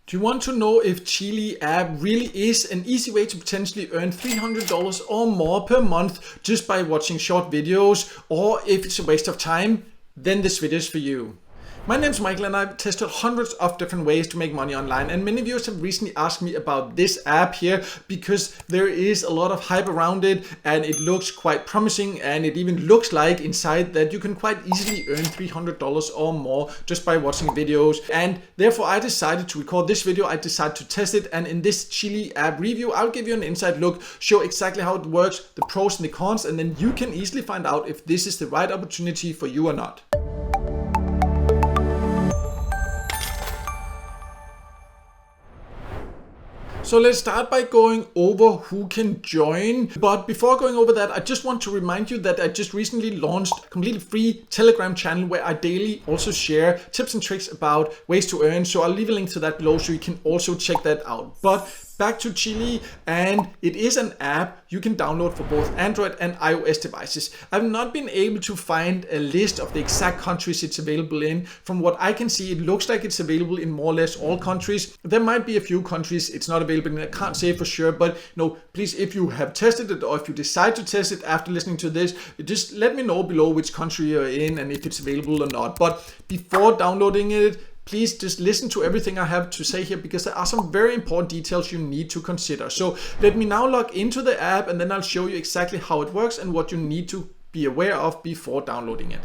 Do you want to know if Cheelee App really is an easy way to potentially earn $300 or more per month just by watching short videos, or if it's a waste of time? Then this video is for you. My name is Michael and I've tested hundreds of different ways to make money online, and many viewers have recently asked me about this app here because there is a lot of hype around it and it looks quite promising, and it even looks like inside that you can quite easily earn $300 or more just by watching videos. And therefore I decided to record this video. I decided to test it, and in this Cheelee app review I'll give you an inside look, show exactly how it works, the pros and the cons, and then you can easily find out if this is the right opportunity for you or not. So let's start by going over who can join. But before going over that, I just want to remind you that I just recently launched a completely free Telegram channel where I daily also share tips and tricks about ways to earn. So I'll leave a link to that below so you can also check that out. But back to Cheelee, and it is an app you can download for both Android and iOS devices. I've not been able to find a list of the exact countries it's available in. From what I can see, it looks like it's available in more or less all countries. There might be a few countries it's not available in. I can't say for sure, but no, please, if you have tested it or if you decide to test it after listening to this, just let me know below which country you're in and if it's available or not. But before downloading it, please just listen to everything I have to say here, because there are some very important details you need to consider. So let me now log into the app and then I'll show you exactly how it works and what you need to be aware of before downloading it.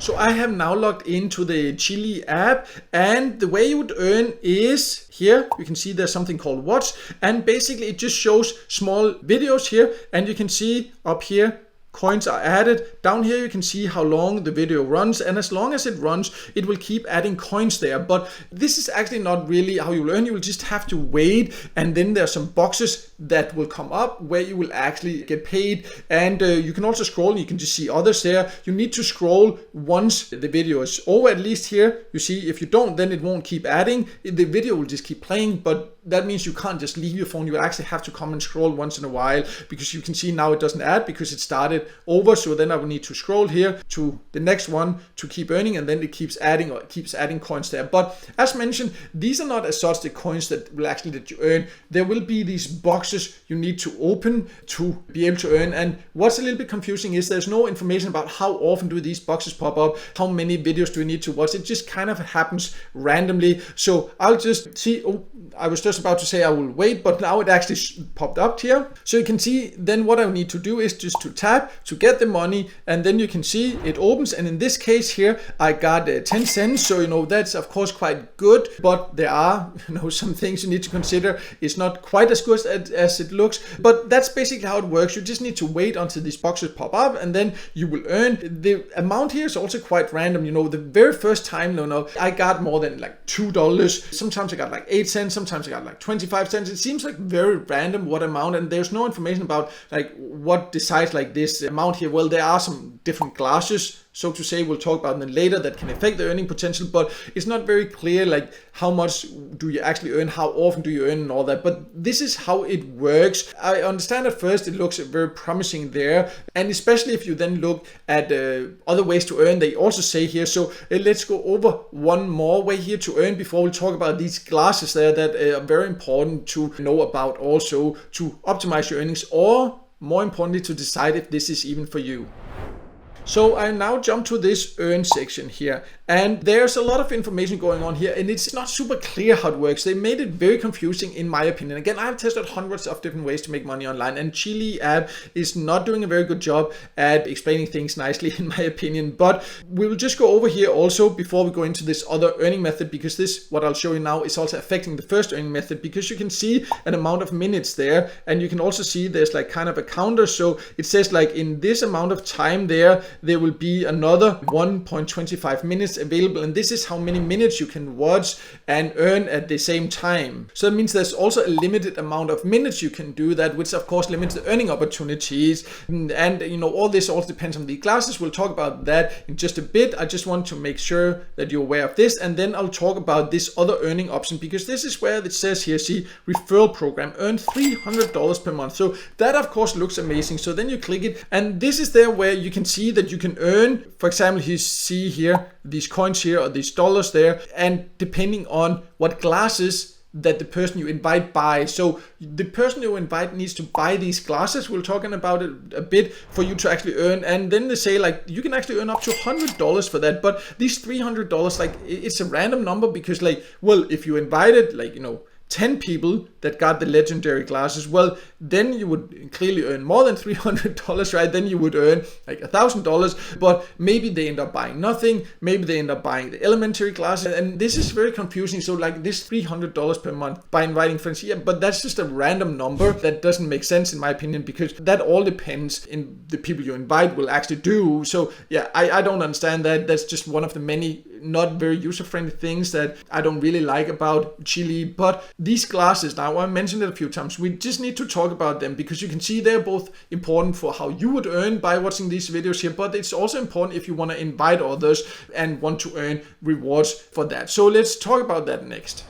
So I have now logged into the Cheelee app, and the way you would earn is here. You can see there's something called watch, and basically it just shows small videos here, and you can see up here coins are added. Down here you can see how long the video runs, and as long as it runs it will keep adding coins there. But this is actually not really how you will earn. You will just have to wait, and then there are some boxes that will come up where you will actually get paid. And you can also scroll, and you can just see others there. You need to scroll once the video is over, at least here. You see, if you don't, then it won't keep adding. The video will just keep playing, but that means you can't just leave your phone. You actually have to come and scroll once in a while, because you can see now it doesn't add because it started over. So then I will need to scroll here to the next one to keep earning, and then it keeps adding, or it keeps adding coins there. But as mentioned, these are not as such the coins that will actually let you earn. There will be these boxes you need to open to be able to earn. And what's a little bit confusing is there's no information about how often do these boxes pop up, how many videos do you need to watch. It just kind of happens randomly. So I'll just see. Oh, I was just about to say I will wait, but now it actually popped up here. So you can see then what I need to do is just to tap to get the money, and then you can see it opens. And in this case here I got 10 cents, so that's of course quite good, but there are some things you need to consider. It's not quite as good as it looks, but that's basically how it works. You just need to wait until these boxes pop up, and then you will earn. The amount here is also quite random. The very first time I got more than like $2. Sometimes I got like 8 cents, sometimes I got like 25 cents. It seems like very random what amount, and there's no information about like what decides like this amount here. Well, there are some different classes, so to say, we'll talk about them later, that can affect the earning potential, but it's not very clear like how much do you actually earn, how often do you earn, and all that. But this is how it works. I understand at first it looks very promising there, and especially if you then look at other ways to earn, they also say here. So let's go over one more way here to earn before we talk about these classes there that are very important to know about, also to optimize your earnings, or more importantly to decide if this is even for you. So I now jump to this earn section here, and there's a lot of information going on here, and it's not super clear how it works. They made it very confusing in my opinion. Again, I've tested hundreds of different ways to make money online, and Cheelee app is not doing a very good job at explaining things nicely in my opinion. But we will just go over here also before we go into this other earning method, because this, what I'll show you now, is also affecting the first earning method, because you can see an amount of minutes there, and you can also see there's like kind of a counter. So it says like in this amount of time there will be another 1.25 minutes available, and this is how many minutes you can watch and earn at the same time. So that means there's also a limited amount of minutes you can do that, which of course limits the earning opportunities. And all this also depends on the classes. We'll talk about that in just a bit. I just want to make sure that you're aware of this, and then I'll talk about this other earning option, because this is where it says here, see, referral program, earn $300 per month. So that of course looks amazing. So then you click it, and this is there where you can see that that you can earn. For example, you see here these coins here or these dollars there, and depending on what glasses that the person you invite buys. So the person you invite needs to buy these glasses. We're talking about it a bit for you to actually earn. And then they say like you can actually earn up to $100 for that. But these $300, like it's a random number because like, well, if you invited like, 10 people that got the legendary glasses, well, then you would clearly earn more than $300, right? Then you would earn like $1,000, but maybe they end up buying nothing. Maybe they end up buying the elementary glasses, and this is very confusing. So like this $300 per month by inviting friends, yeah, but that's just a random number that doesn't make sense in my opinion, because that all depends in the people you invite will actually do. So yeah, I don't understand that. That's just one of the many not very user-friendly things that I don't really like about Cheelee. But these glasses, now I mentioned it a few times, we just need to talk about them because you can see they're both important for how you would earn by watching these videos here, but it's also important if you want to invite others and want to earn rewards for that. So let's talk about that next.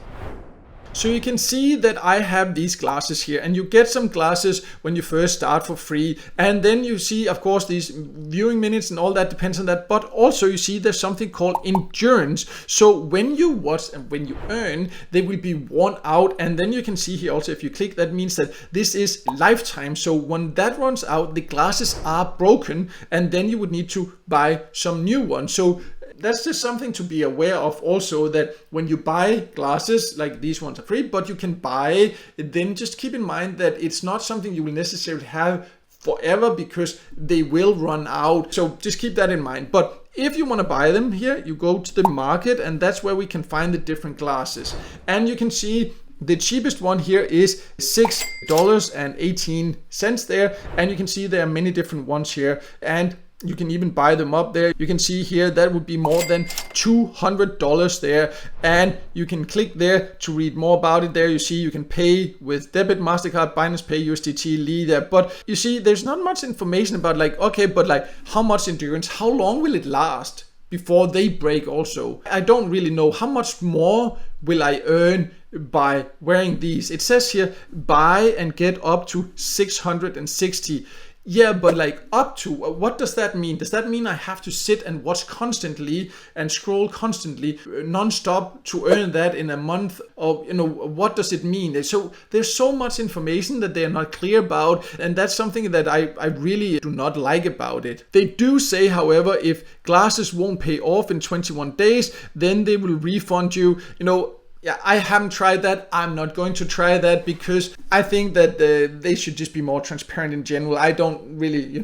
So you can see that I have these glasses here, and you get some glasses when you first start for free, and then you see of course these viewing minutes and all that depends on that, but also you see there's something called endurance. So when you watch and when you earn, they will be worn out, and then you can see here also if you click, that means that this is lifetime. So when that runs out, the glasses are broken, and then you would need to buy some new ones. So that's just something to be aware of also, that when you buy glasses, like these ones are free, but you can buy, then just keep in mind that it's not something you will necessarily have forever because they will run out. So just keep that in mind. But if you want to buy them here, you go to the market, and that's where we can find the different glasses. And you can see the cheapest one here is $6.18 there. And you can see there are many different ones here, and you can even buy them up there. You can see here that would be more than $200 there, and you can click there to read more about it. There you see you can pay with debit, MasterCard, Binance Pay, USDT, Lee there, but you see there's not much information about like, okay, but like how much endurance, how long will it last before they break also. I don't really know how much more will I earn by wearing these. It says here buy and get up to 660. Yeah, but like up to, what does that mean? Does that mean I have to sit and watch constantly and scroll constantly non-stop to earn that in a month? Or what does it mean? So there's so much information that they're not clear about, and that's something that I really do not like about it. They do say, however, if glasses won't pay off in 21 days, then they will refund you. Yeah, I haven't tried that. I'm not going to try that because I think that they should just be more transparent in general. I don't really,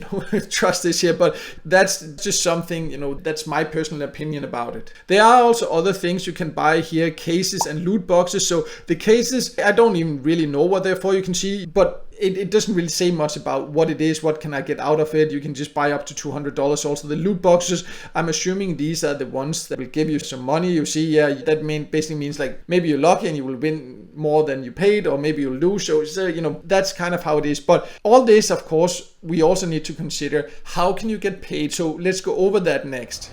trust this here, but that's just something, that's my personal opinion about it. There are also other things you can buy here, cases and loot boxes. So the cases, I don't even really know what they're for, you can see, but it doesn't really say much about what it is, what can I get out of it. You can just buy up to $200. Also the loot boxes, I'm assuming these are the ones that will give you some money. You see, yeah, that basically means like maybe you're lucky and you will win more than you paid, or maybe you'll lose. So that's kind of how it is. But all this, of course, we also need to consider how can you get paid. So let's go over that next.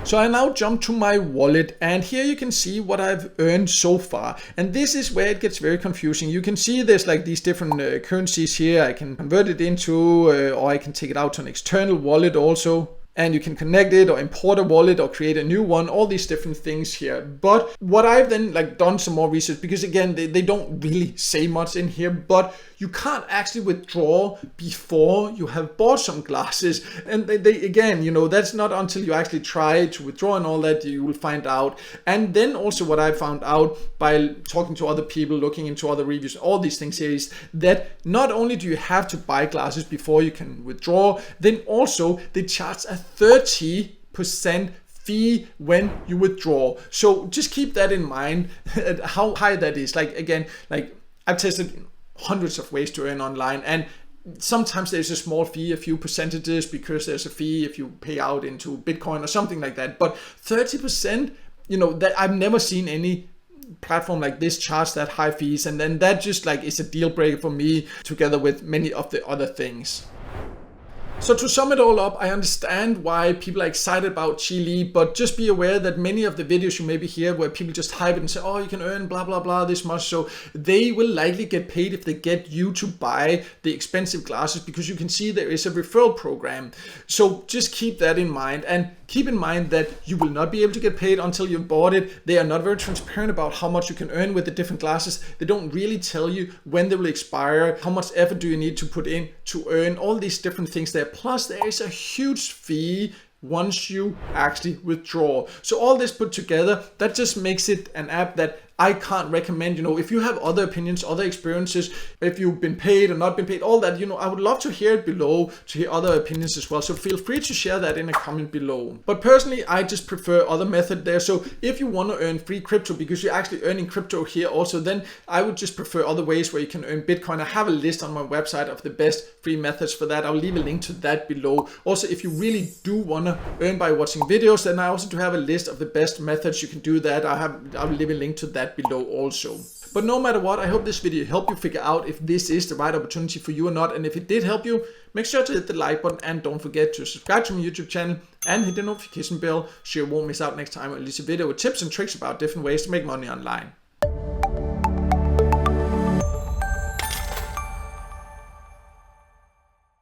So I now jump to my wallet, and here you can see what I've earned so far. And this is where it gets very confusing. You can see there's like these different currencies here. I can convert it into, or I can take it out to an external wallet also. And you can connect it or import a wallet or create a new one, all these different things here. But what I've then done some more research, because again, they don't really say much in here, but you can't actually withdraw before you have bought some glasses. And they again, that's not until you actually try to withdraw and all that you will find out. And then also what I found out by talking to other people, looking into other reviews, all these things here, is that not only do you have to buy glasses before you can withdraw, then also they charge a 30% fee when you withdraw. So just keep that in mind, how high that is. I've tested hundreds of ways to earn online, and sometimes there's a small fee, a few percentages, because there's a fee if you pay out into Bitcoin or something like that. But 30%, that I've never seen any platform like this charge that high fees, and then that just is a deal breaker for me, together with many of the other things. So to sum it all up, I understand why people are excited about Cheelee, but just be aware that many of the videos you maybe hear where people just hype it and say, oh, you can earn blah, blah, blah this much. So they will likely get paid if they get you to buy the expensive glasses, because you can see there is a referral program. So just keep that in mind, and keep in mind that you will not be able to get paid until you've bought it. They are not very transparent about how much you can earn with the different glasses. They don't really tell you when they will expire, how much effort do you need to put in to earn, all these different things there. Plus there is a huge fee once you actually withdraw. So all this put together, that just makes it an app that I can't recommend. You know, if you have other opinions, other experiences, if you've been paid or not been paid, all that, you know, I would love to hear it below, to hear other opinions as well. So feel free to share that in a comment below. But personally, I just prefer other method there. So if you want to earn free crypto because you're actually earning crypto here also, then I would just prefer other ways where you can earn Bitcoin. I have a list on my website of the best free methods for that. I'll leave a link to that below. Also, if you really do want to earn by watching videos, then I also do have a list of the best methods you can do that. I'll leave a link to that below also. But no matter what, I hope this video helped you figure out if this is the right opportunity for you or not. And if it did help you, make sure to hit the like button, and don't forget to subscribe to my YouTube channel and hit the notification bell so you won't miss out next time I release a video with tips and tricks about different ways to make money online.